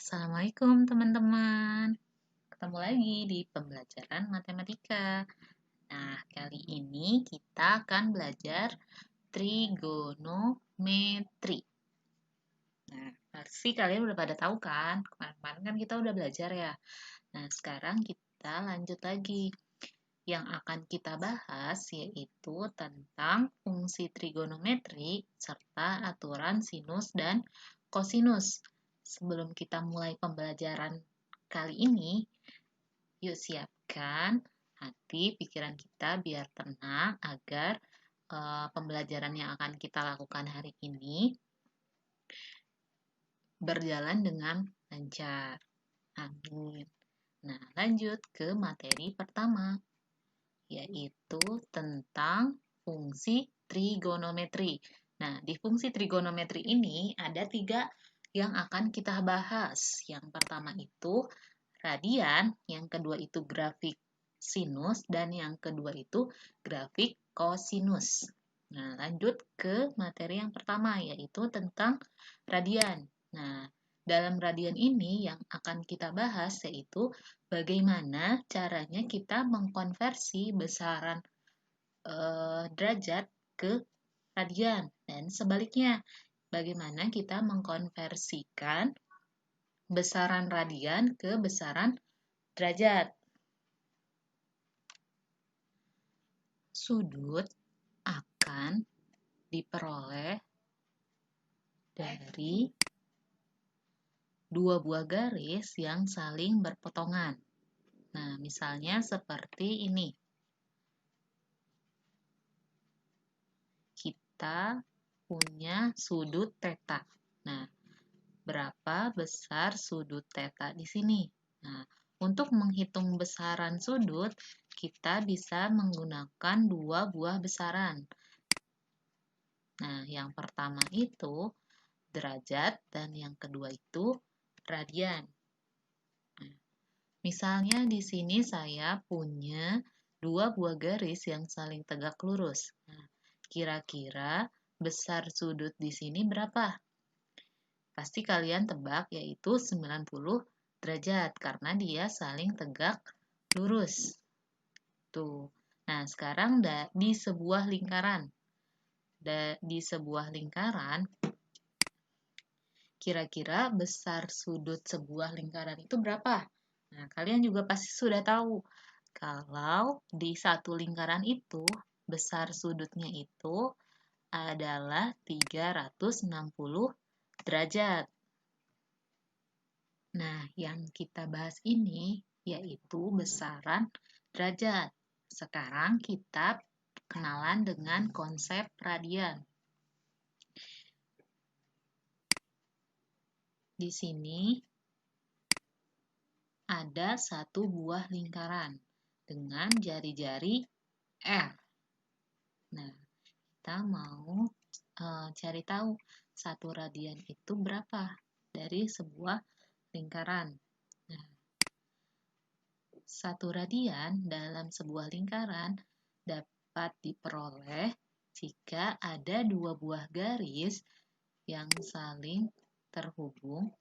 Assalamualaikum teman-teman. Ketemu lagi di pembelajaran matematika. Nah, kali ini kita akan belajar trigonometri. Nah, pasti kalian udah pada tahu kan? Kemarin-kemarin kan kita udah belajar ya. Nah, sekarang kita lanjut lagi. Yang akan kita bahas yaitu tentang fungsi trigonometri serta aturan sinus dan kosinus. Sebelum kita mulai pembelajaran kali ini, yuk siapkan hati pikiran kita biar tenang agar pembelajaran yang akan kita lakukan hari ini berjalan dengan lancar. Amin. Nah, lanjut ke materi pertama, yaitu tentang fungsi trigonometri. Nah, di fungsi trigonometri ini ada 3 yang akan kita bahas. Yang pertama itu radian, yang kedua itu grafik sinus, dan yang kedua itu grafik kosinus. Nah, lanjut ke materi yang pertama, yaitu tentang radian. Nah, dalam radian ini yang akan kita bahas yaitu bagaimana caranya kita mengkonversi besaran derajat ke radian dan sebaliknya. Bagaimana kita mengkonversikan besaran radian ke besaran derajat. Sudut akan diperoleh dari dua buah garis yang saling berpotongan. Nah, misalnya seperti ini. Kita punya sudut theta. Nah, berapa besar sudut theta di sini? Nah, untuk menghitung besaran sudut, kita bisa menggunakan dua buah besaran. Nah, yang pertama itu derajat dan yang kedua itu radian. Nah, misalnya di sini saya punya dua buah garis yang saling tegak lurus. Nah, kira-kira besar sudut di sini berapa? Pasti kalian tebak yaitu 90 derajat karena dia saling tegak lurus. Tuh. Nah, sekarang di sebuah lingkaran. Di sebuah lingkaran, kira-kira besar sudut sebuah lingkaran itu berapa? Nah, kalian juga pasti sudah tahu. Kalau di satu lingkaran itu, besar sudutnya itu adalah 360 derajat. Nah, yang kita bahas ini yaitu besaran derajat. Sekarang kita kenalan dengan konsep radian. Di sini ada satu buah lingkaran dengan jari-jari R. Nah, kita mau cari tahu satu radian itu berapa dari sebuah lingkaran. Nah, satu radian dalam sebuah lingkaran dapat diperoleh jika ada dua buah garis yang saling terhubung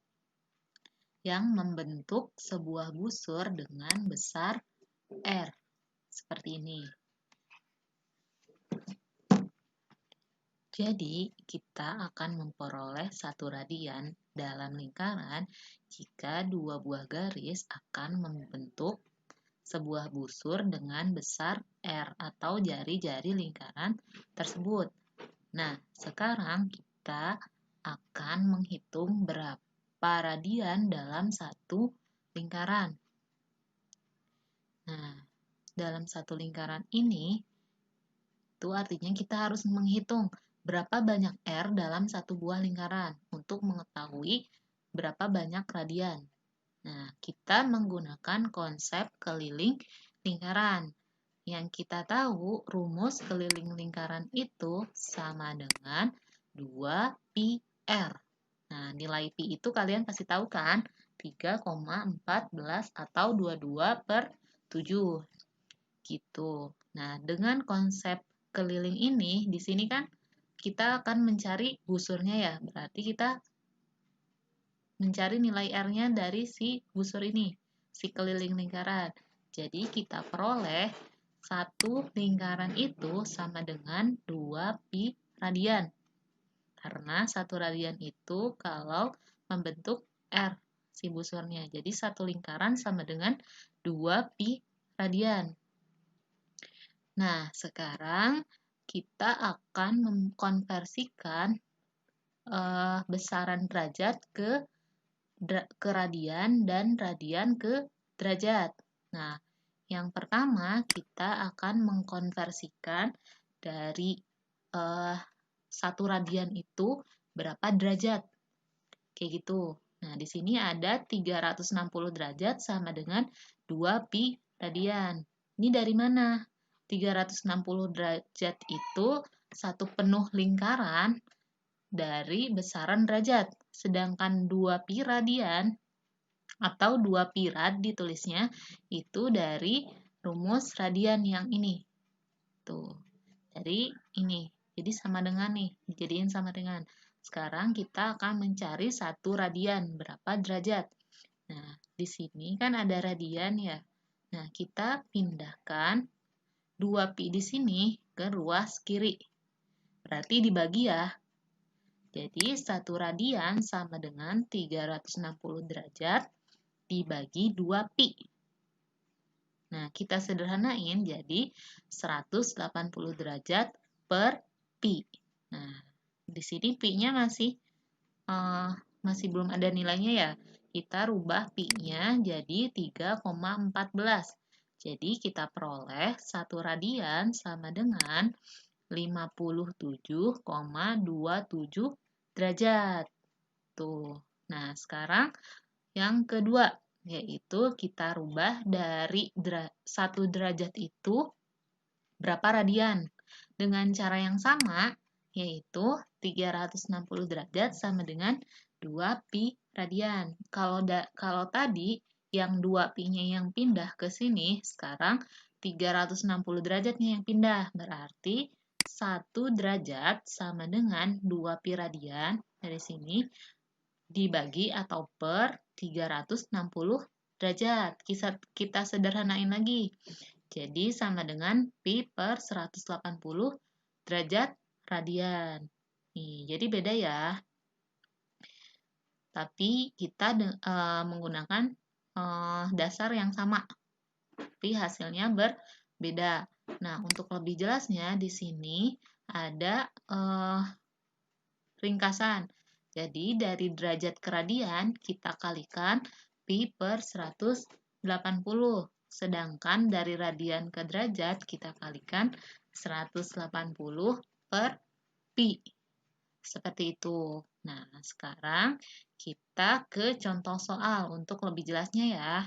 yang membentuk sebuah busur dengan besar R. Seperti ini. Jadi, kita akan memperoleh satu radian dalam lingkaran jika dua buah garis akan membentuk sebuah busur dengan besar R atau jari-jari lingkaran tersebut. Nah, sekarang kita akan menghitung berapa radian dalam satu lingkaran. Nah, dalam satu lingkaran ini, itu artinya kita harus menghitung berapa banyak R dalam satu buah lingkaran untuk mengetahui berapa banyak radian. Nah, kita menggunakan konsep keliling lingkaran. Yang kita tahu, rumus keliling lingkaran itu sama dengan 2pi R. Nah, nilai pi itu kalian pasti tahu kan? 3,14 atau 22/7. Gitu. Nah, dengan konsep keliling ini, di sini kan kita akan mencari busurnya ya. Berarti kita mencari nilai R-nya dari si busur ini, si keliling lingkaran. Jadi kita peroleh satu lingkaran itu sama dengan 2 pi radian. Karena satu radian itu kalau membentuk R si busurnya. Jadi satu lingkaran sama dengan 2 pi radian. Nah, sekarang kita akan mengkonversikan besaran derajat ke radian dan radian ke derajat. Nah, yang pertama kita akan mengkonversikan dari 1 radian itu berapa derajat. Kayak gitu. Nah, di sini ada 360 derajat sama dengan 2 pi radian. Ini dari mana? 360 derajat itu satu penuh lingkaran dari besaran derajat. Sedangkan 2 pi radian atau 2 pi rad ditulisnya itu dari rumus radian yang ini. Tuh. Dari ini. Jadi sama dengan nih, dijadiin sama dengan. Sekarang kita akan mencari satu radian, berapa derajat. Nah, di sini kan ada radian ya. Nah, kita pindahkan 2 pi di sini ke ruas kiri. Berarti dibagi ya. Jadi, 1 radian sama dengan 360 derajat dibagi 2 pi. Nah, kita sederhanain jadi 180 derajat per pi. Nah, di sini pi-nya masih belum ada nilainya ya. Kita rubah pi-nya jadi 3,14. Jadi kita peroleh 1 radian sama dengan 57,27 derajat. Tuh. Nah, sekarang yang kedua, yaitu kita rubah dari 1 derajat itu berapa radian. Dengan cara yang sama, yaitu 360 derajat sama dengan 2 pi radian. Kalau tadi yang 2 pi-nya yang pindah ke sini, sekarang 360 derajatnya yang pindah. Berarti 1 derajat sama dengan 2 pi radian dari sini dibagi atau per 360 derajat. Kita sederhanain lagi. Jadi sama dengan pi per 180 derajat radian. Nih, jadi beda ya. Tapi kita menggunakan dasar yang sama. Tapi hasilnya berbeda. Nah, untuk lebih jelasnya di sini ada ringkasan. Jadi dari derajat ke radian kita kalikan pi per 180. Sedangkan dari radian ke derajat kita kalikan 180 per pi. Seperti itu. Nah, sekarang kita ke contoh soal untuk lebih jelasnya ya.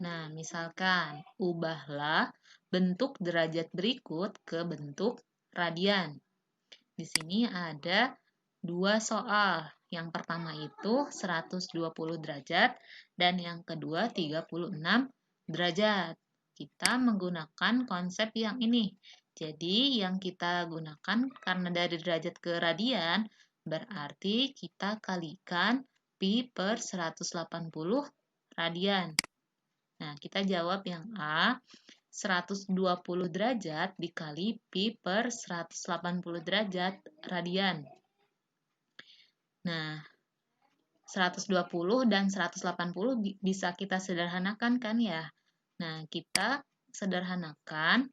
Nah, misalkan, ubahlah bentuk derajat berikut ke bentuk radian. Di sini ada 2 soal. Yang pertama itu 120 derajat dan yang kedua 36 derajat. Kita menggunakan konsep yang ini. Jadi yang kita gunakan karena dari derajat ke radian berarti kita kalikan pi per 180 radian. Nah, kita jawab yang A. 120 derajat dikali pi per 180 derajat radian. Nah, 120 dan 180 bisa kita sederhanakan kan ya? Nah, kita sederhanakan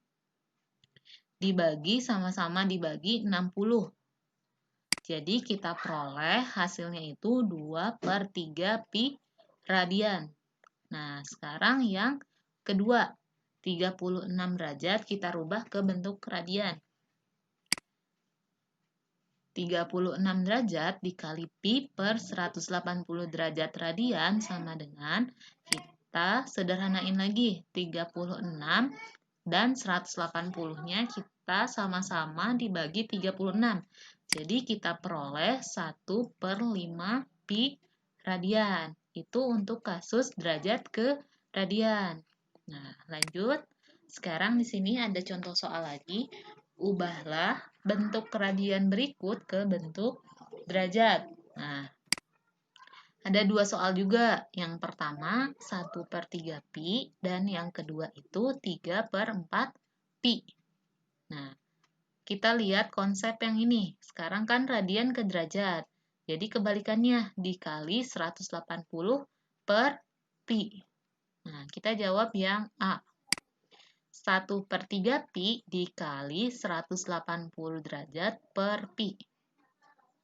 dibagi sama-sama dibagi 60. Jadi kita peroleh hasilnya itu 2 per 3 pi radian. Nah, sekarang yang kedua, 36 derajat kita rubah ke bentuk radian. 36 derajat dikali pi per 180 derajat radian sama dengan, kita sederhanain lagi, 36 dan 180-nya kita sama-sama dibagi 36. Jadi kita peroleh 1 per 5 pi radian. Itu untuk kasus derajat ke radian. Nah, lanjut. Sekarang di sini ada contoh soal lagi. ubahlah bentuk radian berikut ke bentuk derajat. Nah, ada dua soal juga. Yang pertama 1/3 pi dan yang kedua itu 3/4 pi. Nah, kita lihat konsep yang ini. Sekarang kan radian ke derajat. Jadi kebalikannya dikali 180 per pi. Nah, kita jawab yang A. 1/3 pi dikali 180 derajat per pi.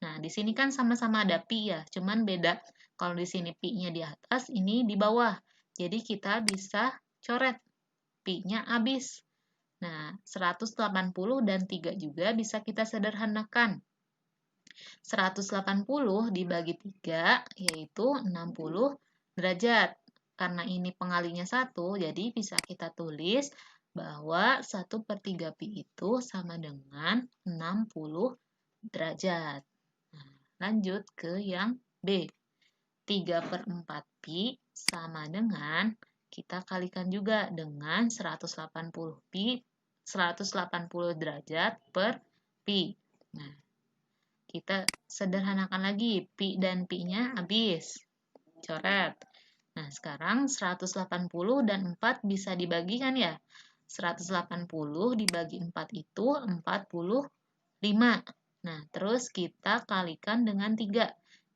Nah, di sini kan sama-sama ada pi ya, cuman beda. Kalau di sini pi-nya di atas, ini di bawah. Jadi kita bisa coret pi-nya habis. Nah, 180 dan 3 juga bisa kita sederhanakan. 180 dibagi 3 yaitu 60 derajat. Karena ini pengalinya 1, jadi bisa kita tulis bahwa 1/3 pi itu sama dengan 60 derajat. Nah, lanjut ke yang B. 3/4 pi sama dengan, kita kalikan juga dengan 180 pi, 180 derajat per pi. Nah, kita sederhanakan lagi, pi dan pi-nya habis. Coret. Nah, sekarang 180 dan 4 bisa dibagikan ya. 180 dibagi 4 itu 45. Nah, terus kita kalikan dengan 3.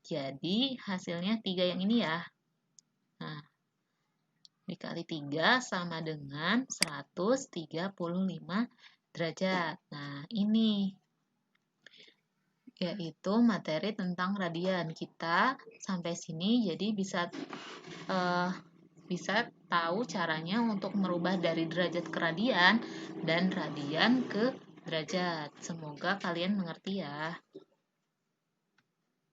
Jadi, hasilnya 3 yang ini ya. Nah, dikali 3 sama dengan 135 derajat. Nah, ini yaitu materi tentang radian. Kita sampai sini jadi bisa tahu caranya untuk merubah dari derajat ke radian dan radian ke derajat. Semoga kalian mengerti ya.